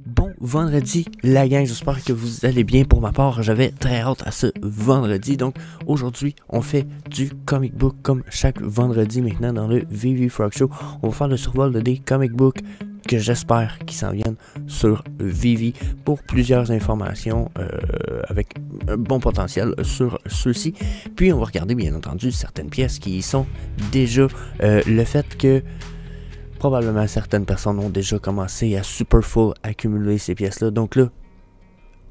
Bon vendredi, la gang, j'espère que vous allez bien. Pour ma part, j'avais très hâte à ce vendredi. Donc aujourd'hui, on fait du comic book comme chaque vendredi maintenant dans le VV Frog Show. On va faire le survol des comic books que j'espère qu'ils s'en viennent sur VV pour plusieurs informations avec un bon potentiel sur ceux-ci. Puis on va regarder bien entendu certaines pièces qui y sont déjà. Le fait que probablement certaines personnes ont déjà commencé à super full accumuler ces pièces-là. Donc là,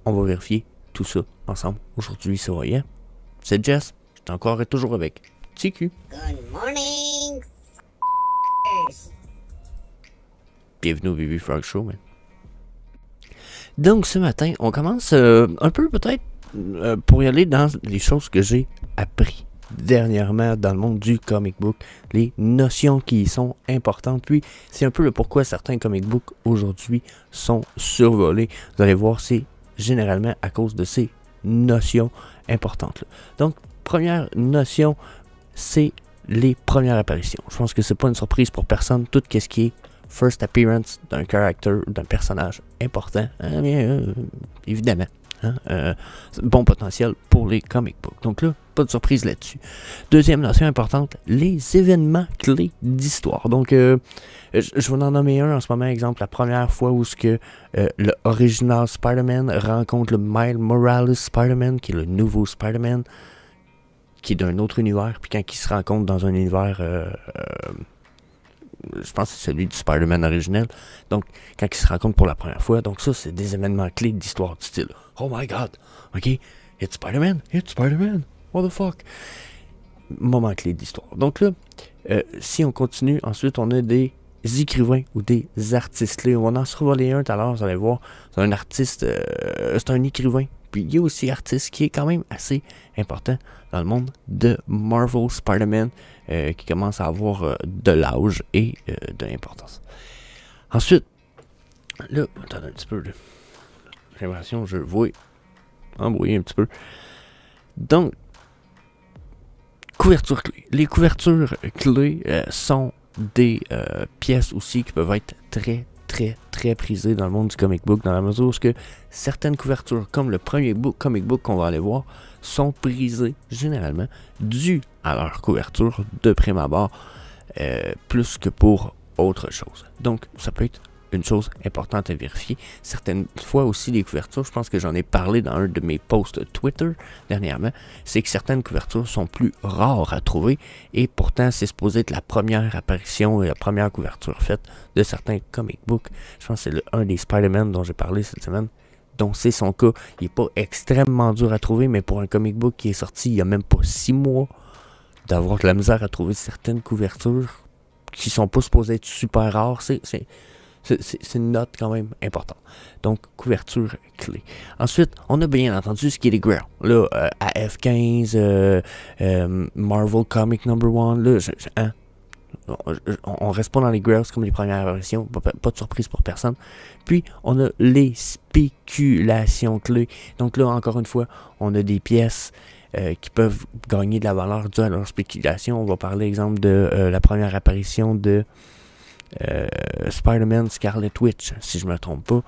on va vérifier tout ça ensemble. Aujourd'hui, c'est voyant. C'est Jess. Je suis encore et toujours avec TQ. Good morning. Bienvenue au VV Frog Show, man. Donc ce matin, on commence un peu peut-être pour y aller dans les choses que j'ai appris dernièrement dans le monde du comic book, les notions qui y sont importantes, puis c'est un peu le pourquoi certains comic books aujourd'hui sont survolés. Vous allez voir, c'est généralement à cause de ces notions importantes-là. Donc, première notion, c'est les premières apparitions. Je pense que c'est pas une surprise pour personne, tout ce qui est first appearance d'un character, d'un personnage important, évidemment. Bon potentiel pour les comic books. Donc là, pas de surprise là-dessus. Deuxième notion importante, les événements clés d'histoire. Donc, je vais en nommer un en ce moment, exemple, la première fois où le original Spider-Man rencontre le Miles Morales Spider-Man, qui est le nouveau Spider-Man, qui est d'un autre univers, puis quand il se rencontre dans un univers... je pense que c'est celui du Spider-Man originel. Donc, quand ils se rencontrent pour la première fois, donc ça, c'est des événements clés d'histoire du style. Oh my god, ok, it's Spider-Man, what the fuck. Moment clé d'histoire. Donc là, si on continue, ensuite, on a des écrivains ou des artistes clés. On va en survoler un tout à l'heure, vous allez voir. C'est un artiste, c'est un écrivain. Puis il y a aussi artiste qui est quand même assez important dans le monde de Marvel Spider-Man, qui commence à avoir de l'âge et de l'importance. Ensuite, là, attendez un petit peu. J'ai l'impression que je vois embrouiller un petit peu. Donc, couverture clé. Les couvertures clés sont des pièces aussi qui peuvent être très prisées dans le monde du comic book, dans la mesure où certaines couvertures, comme le premier comic book qu'on va aller voir, sont prisées généralement dues à leur couverture de prime abord, plus que pour autre chose. Donc, ça peut être une chose importante à vérifier. Certaines fois aussi, les couvertures, je pense que j'en ai parlé dans un de mes posts Twitter dernièrement, c'est que certaines couvertures sont plus rares à trouver et pourtant, c'est supposé être la première apparition et la première couverture faite de certains comic books. Je pense que c'est un des Spider-Man dont j'ai parlé cette semaine, dont c'est son cas. Il n'est pas extrêmement dur à trouver, mais pour un comic book qui est sorti il n'y a même pas 6 mois, d'avoir de la misère à trouver certaines couvertures qui sont pas supposées être super rares, c'est une note quand même importante. Donc, couverture clé. Ensuite, on a bien entendu ce qui est les grails. Là, AF15, Marvel Comic Number 1, là, on reste pas dans les grails comme les premières apparitions, pas de surprise pour personne. Puis, on a les spéculations clés. Donc là, encore une fois, on a des pièces qui peuvent gagner de la valeur due à leur spéculation. On va parler, exemple, de la première apparition de Spider-Man Scarlet Witch, si je me trompe pas.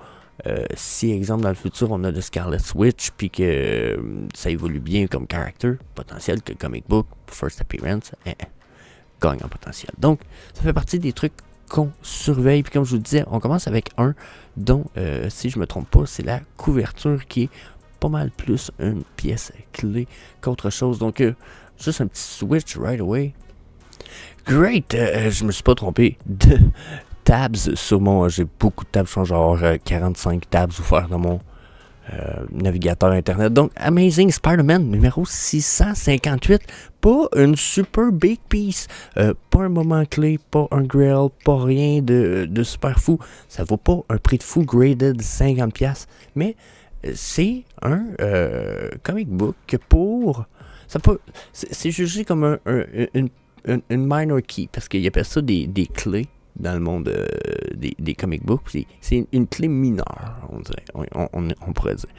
Si, exemple, dans le futur, on a de Scarlet Witch, puis que ça évolue bien comme character, potentiel que comic book, first appearance, gagne en potentiel. Donc, ça fait partie des trucs qu'on surveille. Puis comme je vous disais, on commence avec un dont, si je me trompe pas, c'est la couverture qui est pas mal plus une pièce clé qu'autre chose. Donc, juste un petit switch right away. Great! Je me suis pas trompé de tabs sur mon... J'ai beaucoup de tabs, je pense genre 45 tabs ouverts dans mon navigateur internet. Donc, Amazing Spider-Man numéro 658. Pas une super big piece. Pas un moment clé, pas un grail, pas rien de super fou. Ça vaut pas un prix de fou graded 50$. Mais c'est un comic book que pour... C'est jugé comme une minor key, parce qu'il appelle ça des clés dans le monde des comic books. C'est une clé mineure, on pourrait dire.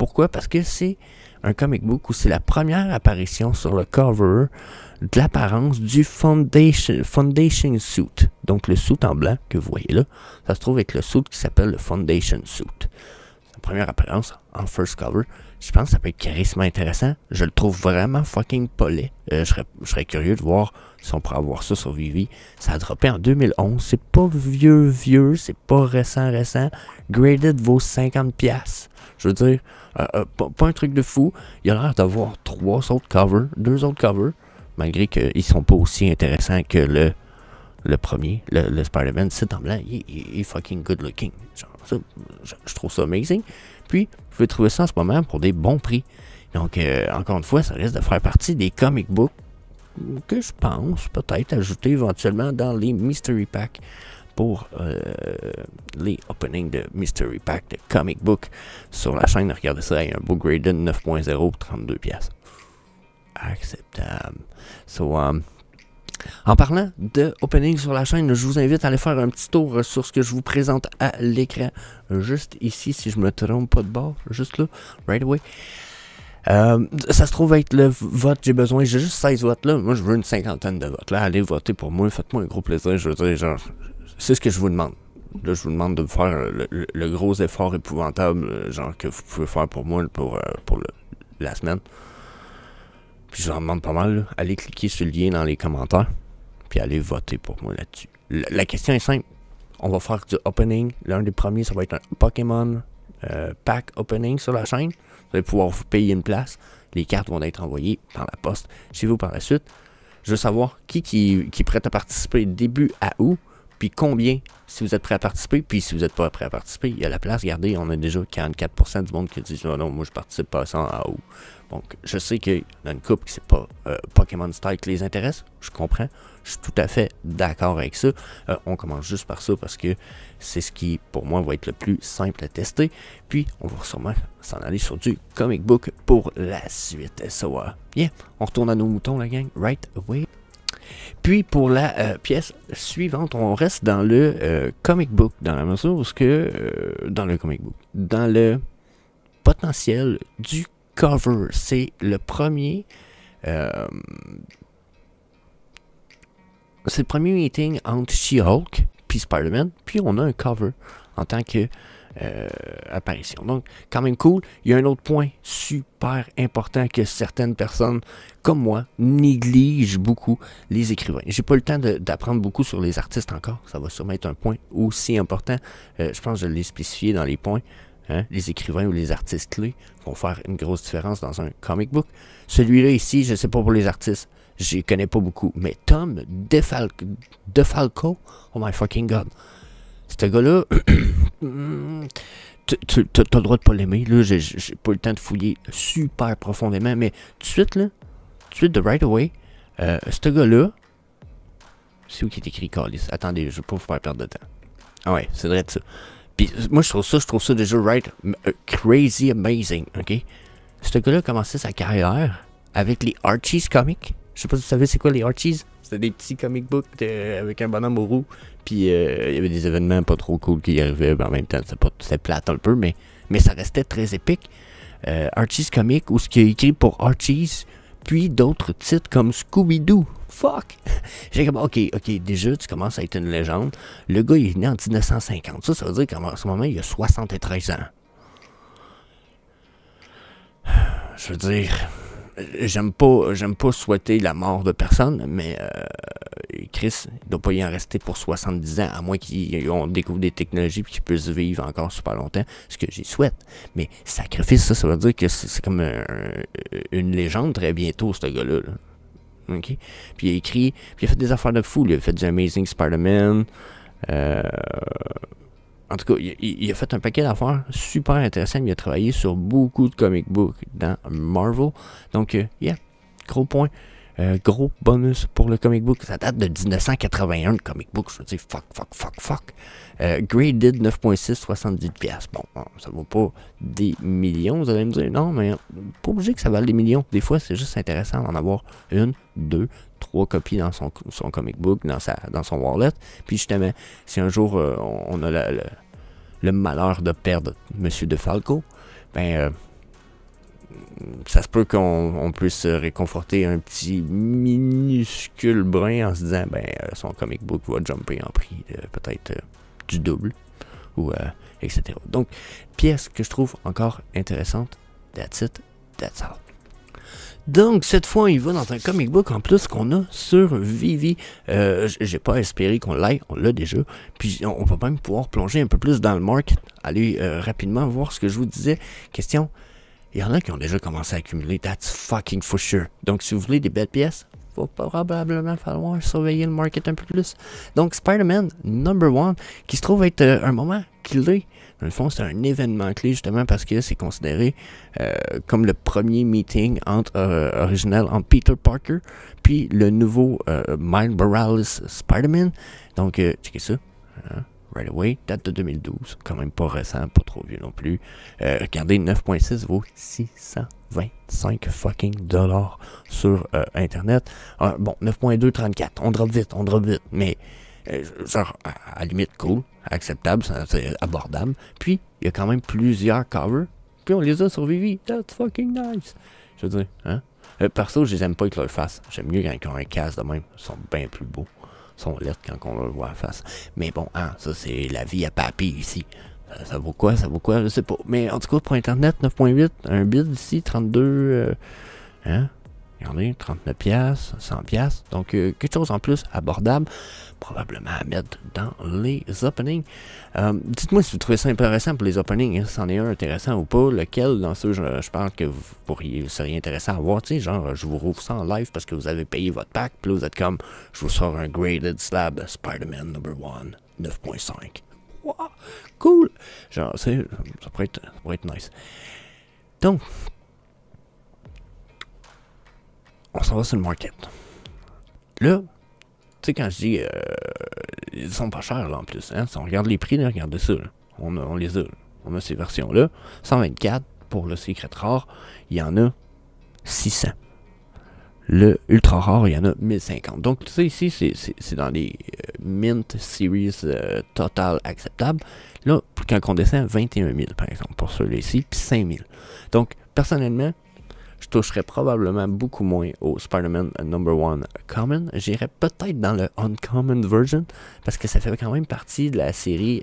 Pourquoi? Parce que c'est un comic book où c'est la première apparition sur le cover de l'apparence du Foundation Suit. Donc le suit en blanc que vous voyez là, ça se trouve avec le suit qui s'appelle le Foundation Suit. C'est la première apparence en first cover. Je pense que ça peut être charisme intéressant. Je le trouve vraiment fucking pas laid. Je serais curieux de voir si on pourrait avoir ça sur Vivi. Ça a droppé en 2011. C'est pas vieux, c'est pas récent. Graded vaut 50$. Je veux dire, pas un truc de fou. Il a l'air d'avoir 2 autres covers, malgré qu'ils sont pas aussi intéressants que le premier, le Spider-Man. C'est en blanc, il est fucking good looking. Genre, ça, je trouve ça amazing. Puis, vous pouvez trouver ça en ce moment pour des bons prix. Donc, encore une fois, ça risque de faire partie des comic books que je pense peut-être ajouter éventuellement dans les Mystery Packs pour les openings de Mystery Pack de comic book sur la chaîne. Regardez ça, il y a un beau graded 9.0 pour 32$. Acceptable. So, en parlant de opening sur la chaîne, je vous invite à aller faire un petit tour sur ce que je vous présente à l'écran. Juste ici, si je me trompe pas de bord, juste là, right away. Ça se trouve être le vote, j'ai juste 16 votes là. Moi, je veux une 50aine de votes là. Allez voter pour moi, faites-moi un gros plaisir. Je veux dire, genre, c'est ce que je vous demande. Là, je vous demande de faire le gros effort épouvantable, genre, que vous pouvez faire pour moi pour la semaine. Puis je vous en demande pas mal, là. Allez cliquer sur le lien dans les commentaires, puis allez voter pour moi là-dessus. La question est simple. On va faire du opening. L'un des premiers, ça va être un Pokémon pack opening sur la chaîne. Vous allez pouvoir vous payer une place. Les cartes vont être envoyées par la poste chez vous par la suite. Je veux savoir qui est prêt à participer début à août, puis combien si vous êtes prêt à participer, puis si vous n'êtes pas prêt à participer, il y a la place. Regardez, on a déjà 44% du monde qui dit non, moi je participe pas à ça en août. Donc, je sais qu'il y a une couple qui c'est pas Pokémon Style qui les intéresse. Je comprends. Je suis tout à fait d'accord avec ça. On commence juste par ça parce que c'est ce qui, pour moi, va être le plus simple à tester. Puis, on va sûrement s'en aller sur du comic book pour la suite. So, yeah, on retourne à nos moutons, la gang. Right away. Puis, pour la pièce suivante, on reste dans le comic book, dans la mesure où dans le potentiel du cover. C'est le premier meeting entre She-Hulk puis Spider-Man, puis on a un cover en tant que apparition. Donc, quand même cool. Il y a un autre point super important que certaines personnes, comme moi, négligent beaucoup, les écrivains. J'ai pas le temps d'apprendre beaucoup sur les artistes encore. Ça va sûrement être un point aussi important. Je pense que je l'ai spécifié dans les points. Hein? Les écrivains ou les artistes clés vont faire une grosse différence dans un comic book. Celui-là ici, je ne sais pas pour les artistes, je ne connais pas beaucoup, mais Tom DeFalco, oh my fucking god, ce gars-là, tu as le droit de pas l'aimer, là, j'ai pas eu le temps de fouiller super profondément, mais tout de suite de right away, ce gars-là, c'est où qui est écrit Callis? Attendez, je ne vais pas vous faire perdre de temps. Ah ouais, c'est vrai de ça. Puis moi, je trouve ça déjà crazy amazing, ok? Ce gars-là a commencé sa carrière avec les Archies comics. Je sais pas si vous savez c'est quoi les Archies. C'était des petits comic books avec un bonhomme au roux. Puis il y avait des événements pas trop cool qui arrivaient. Ben, en même temps, c'était plate un peu, mais ça restait très épique. Archies comics, ou ce qui est écrit pour Archies, puis d'autres titres comme Scooby-Doo. Fuck! J'ai comme, ok, déjà, tu commences à être une légende. Le gars, il est né en 1950. Ça veut dire qu'en ce moment, il a 73 ans. Je veux dire, j'aime pas souhaiter la mort de personne, mais Chris, il doit pas y en rester pour 70 ans, à moins qu'ils découvre des technologies et qu'ils puissent vivre encore super longtemps, ce que j'y souhaite. Mais sacrifice, ça veut dire que c'est comme une légende très bientôt, ce gars-là. Là. Okay. Puis il a écrit, puis il a fait des affaires de fou. Il a fait du Amazing Spider-Man. En tout cas, il a fait un paquet d'affaires super intéressantes. Il a travaillé sur beaucoup de comic books dans Marvel. Donc, yeah, gros point. Gros bonus pour le comic book. Ça date de 1981, le comic book. Je veux dire, fuck. Graded 9.6, 70$. Bon, ça vaut pas des millions, vous allez me dire. Non, mais pas obligé que ça vaille des millions. Des fois, c'est juste intéressant d'en avoir 1, 2, 3 copies dans son comic book, dans son wallet. Puis justement, si un jour on a le malheur de perdre M. DeFalco, ben ça se peut qu'on puisse réconforter un petit minuscule brin en se disant, ben, son comic book va jumper en prix peut-être du double, ou etc. Donc, pièce que je trouve encore intéressante, that's it, that's all. Donc, cette fois, il va dans un comic book en plus qu'on a sur Vivi. J'ai pas espéré qu'on l'aille, on l'a déjà. Puis, on va même pouvoir plonger un peu plus dans le market. Aller rapidement voir ce que je vous disais. Question, il y en a qui ont déjà commencé à accumuler, that's fucking for sure. Donc, si vous voulez des belles pièces, il va probablement falloir surveiller le market un peu plus. Donc, Spider-Man number 1, qui se trouve être un moment clé. Dans le fond, c'est un événement clé justement parce que c'est considéré comme le premier meeting original entre Peter Parker puis le nouveau Miles Morales Spider-Man. Donc, checkez ça. Right away, date de 2012. Quand même pas récent, pas trop vieux non plus. Regardez, 9.6 vaut 625 fucking dollars sur Internet. Bon, 9.2, 34. On drop vite. Mais, genre, à la limite, cool, acceptable, c'est abordable. Puis, il y a quand même plusieurs covers. Puis, on les a sur Vivi. That's fucking nice. Je veux dire, hein? Perso, je les aime pas avec leur face. J'aime mieux quand ils ont un casque de même. Ils sont bien plus beaux. Sont lettres quand on leur voit en face. Mais bon, hein, ça c'est la vie à papy ici. Ça vaut quoi? Je sais pas. Mais en tout cas, pour Internet, 9.8, un bid ici, 32, regardez, 39 piastres, 100 piastres. Donc, quelque chose en plus abordable, probablement à mettre dans les openings. Dites-moi si vous trouvez ça intéressant pour les openings, hein, si c'en est un intéressant ou pas, lequel dans ceux je parle que vous seriez intéressant à voir, tu sais, genre, je vous rouvre ça en live parce que vous avez payé votre pack, puis là, vous êtes comme, je vous sors un graded slab Spider-Man number 1, 9.5. Wow, cool! Genre, ça pourrait être nice. Donc, on s'en va sur le market. Là, tu sais, quand je dis, ils sont pas chers, là, en plus. Hein? Si on regarde les prix, là, regardez ça. Là. On les a. Là. On a ces versions-là. 124 pour le Secret Rare. Il y en a 600. Le Ultra Rare, il y en a 1050. Donc, tu sais, ici, c'est dans les Mint Series total acceptables. Là, quand on descend, 21 000, par exemple, pour ceux-là-ci, puis 5 000. Donc, personnellement, je toucherais probablement beaucoup moins au Spider-Man number 1 Common. J'irais peut-être dans le Uncommon version, parce que ça fait quand même partie de la série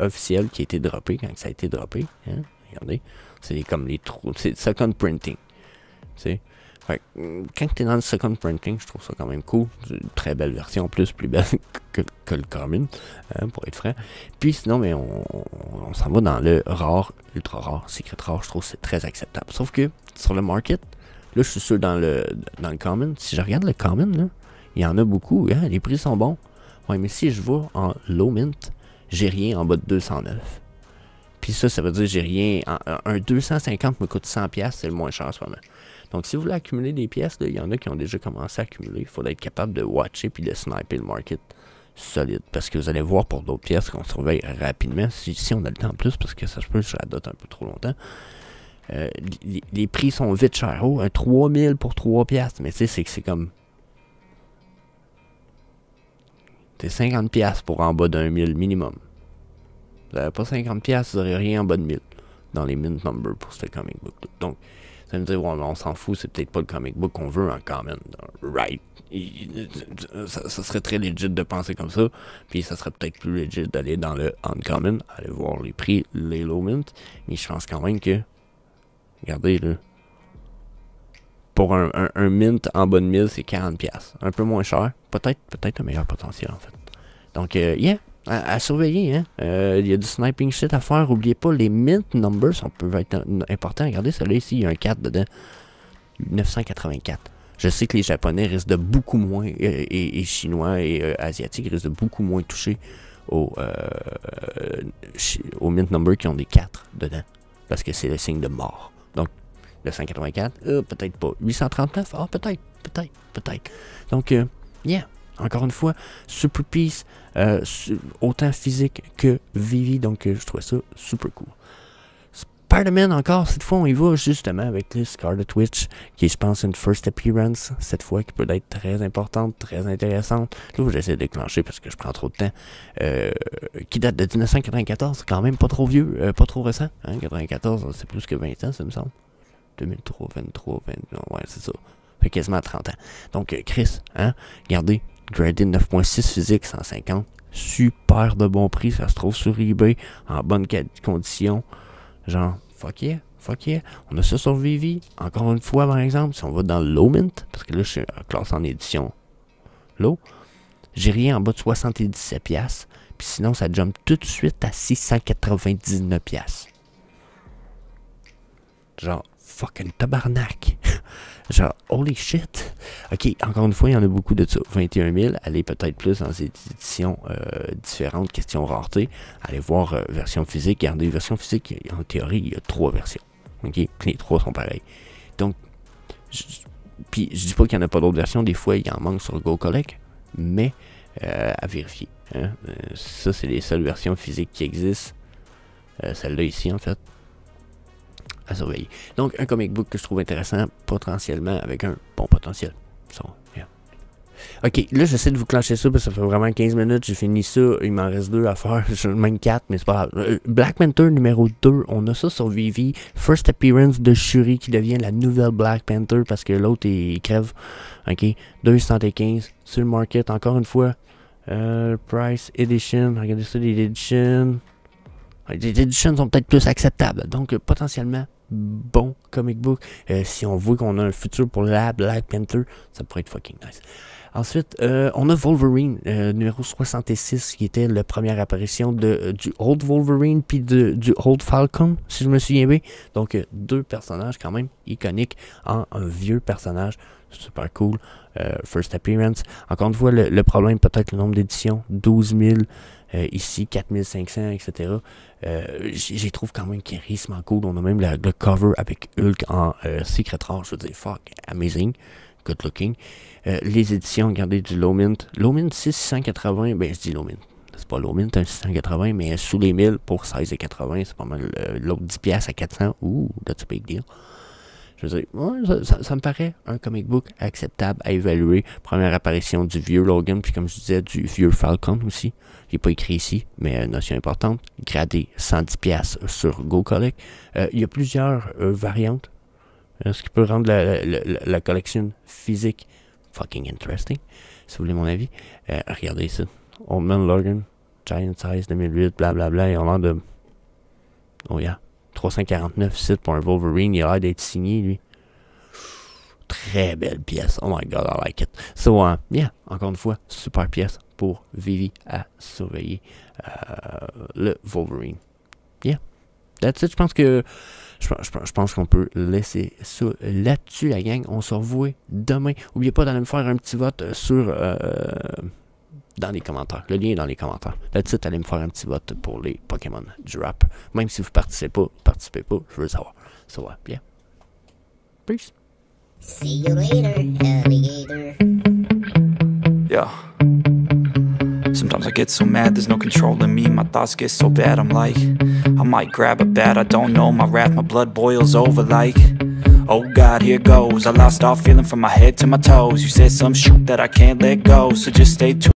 officielle qui a été droppée, quand ça a été droppé. Hein? Regardez, c'est comme les trous, c'est second printing. Tu sais. Fait, quand tu es dans le second printing, je trouve ça quand même cool. C'est une très belle version, plus belle que le Common, hein, pour être franc. Puis sinon, mais on s'en va dans le rare, ultra rare, secret rare, je trouve que c'est très acceptable. Sauf que sur le market, là je suis sûr dans le Common, si je regarde le Common, là, il y en a beaucoup, hein, les prix sont bons. Ouais, mais si je vais en low mint, j'ai rien en bas de 209. Puis ça veut dire j'ai rien, un 250 me coûte 100$, c'est le moins cher en ce moment. Donc, si vous voulez accumuler des pièces, il y en a qui ont déjà commencé à accumuler. Il faut être capable de watcher puis de sniper le market solide. Parce que vous allez voir pour d'autres pièces qu'on surveille rapidement. Si on a le temps en plus, parce que ça se peut que je la dote un peu trop longtemps. Les prix sont vite chers. Oh, un 3000 pour 3 piastres. Mais tu sais, c'est comme... C'est 50 piastres pour en bas d'un 1000 minimum. Vous n'avez pas 50 piastres, vous n'aurez rien en bas de 1000 dans les mint numbers pour ce comic book. Donc, ça me dit, ouais, on s'en fout, c'est peut-être pas le comic book qu'on veut en common. Right. Ça serait très legit de penser comme ça. Puis ça serait peut-être plus legit d'aller dans le uncommon, aller voir les prix, les low mint. Mais je pense quand même que, regardez là, pour un mint en bas de 1000, c'est 40$. Un peu moins cher. Peut-être un meilleur potentiel en fait. Donc, yeah. À surveiller, hein. Il y a du sniping shit à faire. N'oubliez pas, les mint numbers peuvent être importants. Regardez, celui-là ici, il y a un 4 dedans. 984. Je sais que les Japonais risquent de beaucoup moins, et Chinois et Asiatiques risquent de beaucoup moins toucher aux mint numbers qui ont des 4 dedans. Parce que c'est le signe de mort. Donc, 984, peut-être pas. 839, peut-être. Donc, yeah. Encore une fois, Super Peace, autant physique que Vivi, donc je trouve ça super cool. Spider-Man encore, cette fois on y va justement avec le Scarlet Witch, qui est je pense une first appearance, cette fois qui peut être très importante, très intéressante. Là j'essaie de déclencher parce que je prends trop de temps. Qui date de 1994, quand même pas trop vieux, pas trop récent. Hein, 94, c'est plus que 20 ans ça me semble. 2003, 23, 20... Ouais, c'est ça. Fait quasiment 30 ans. Donc, Chris, hein, regardez, gradé 9.6 physique, 150. Super de bon prix, ça se trouve sur eBay, en bonne condition. Genre, fuck yeah. On a ça sur Vivi. Encore une fois, par exemple, si on va dans le low mint, parce que là, je suis classé en édition low, j'ai rien en bas de 77$. Puis sinon, ça jump tout de suite à 699$. Genre, fucking tabarnak. Genre, holy shit. Ok, encore une fois, il y en a beaucoup de ça. 21 000, allez peut-être plus dans ces éditions différentes, question rareté. Allez voir version physique. Regardez, version physique, en théorie, il y a 3 versions. Ok, les 3 sont pareils. Donc, puis je dis pas qu'il n'y en a pas d'autres versions. Des fois, il y en manque sur Go Collect, mais à vérifier. Hein. Ça, c'est les seules versions physiques qui existent. Celle-là ici, en fait. À surveiller. Donc, un comic book que je trouve intéressant, potentiellement, avec un bon potentiel. So, yeah. Ok, là, j'essaie de vous clencher ça, parce que ça fait vraiment 15 minutes, j'ai fini ça, il m'en reste 2 à faire, même 4, mais c'est pas grave. Black Panther numéro 2, on a ça sur Vivi, First Appearance de Shuri, qui devient la nouvelle Black Panther, parce que l'autre, il crève. Ok, 2,75 sur le market, encore une fois. Price, Edition, regardez ça, les Editions. Les Editions sont peut-être plus acceptables, donc potentiellement bon comic book. Si on voit qu'on a un futur pour la Black Panther, ça pourrait être fucking nice. Ensuite, on a Wolverine, numéro 66, qui était la première apparition du Old Wolverine puis du Old Falcon, si je me souviens bien. Donc, 2 personnages quand même iconiques en un vieux personnage. Super cool. First Appearance. Encore une fois, le problème, peut-être le nombre d'éditions, 12 000. Ici, 4500, etc. J'y trouve quand même charisme cool. On a même le cover avec Hulk en Secret Rare. Je veux dire, fuck, amazing. Good looking. Les éditions, regardez, du Low Mint. Low Mint 680, ben je dis Low Mint. C'est pas Low Mint, 680, mais sous les 1000 pour 16,80. C'est pas mal. L'autre 10$ à 400. Ouh, that's a big deal. Je veux dire, ouais, ça me paraît un comic book acceptable à évaluer. Première apparition du vieux Logan, puis comme je disais, du vieux Falcon aussi. Il n'est pas écrit ici, mais notion importante. Gradé 110$ sur Go Collect. Il y a plusieurs variantes. Ce qui peut rendre la collection physique fucking interesting. Si vous voulez mon avis. Regardez ça. Old Man Logan, Giant Size 2008, blablabla. Ils ont l'air de... Oh yeah. 349 sites pour un Wolverine, il a l'air d'être signé, lui. Très belle pièce. Oh my god, I like it. So, yeah, encore une fois, super pièce pour Vivi à surveiller le Wolverine. Yeah, that's it. Je pense que je pense qu'on peut laisser ça là-dessus, la gang. On se revoit demain. N'oubliez pas d'aller me faire un petit vote sur... dans les commentaires. Le lien est dans les commentaires. Là-dessus, allez me faire un petit vote pour les Pokémon du rap. Même si vous participez pas, je veux savoir. So, yeah. Peace. See you later, alligator. Yeah. Sometimes I get so mad, there's no controlling me. My thoughts get so bad, I'm like, I might grab a bat, I don't know. My wrath, my blood boils over like, oh God, here goes. I lost all feeling from my head to my toes. You said some shit that I can't let go, so just stay tuned.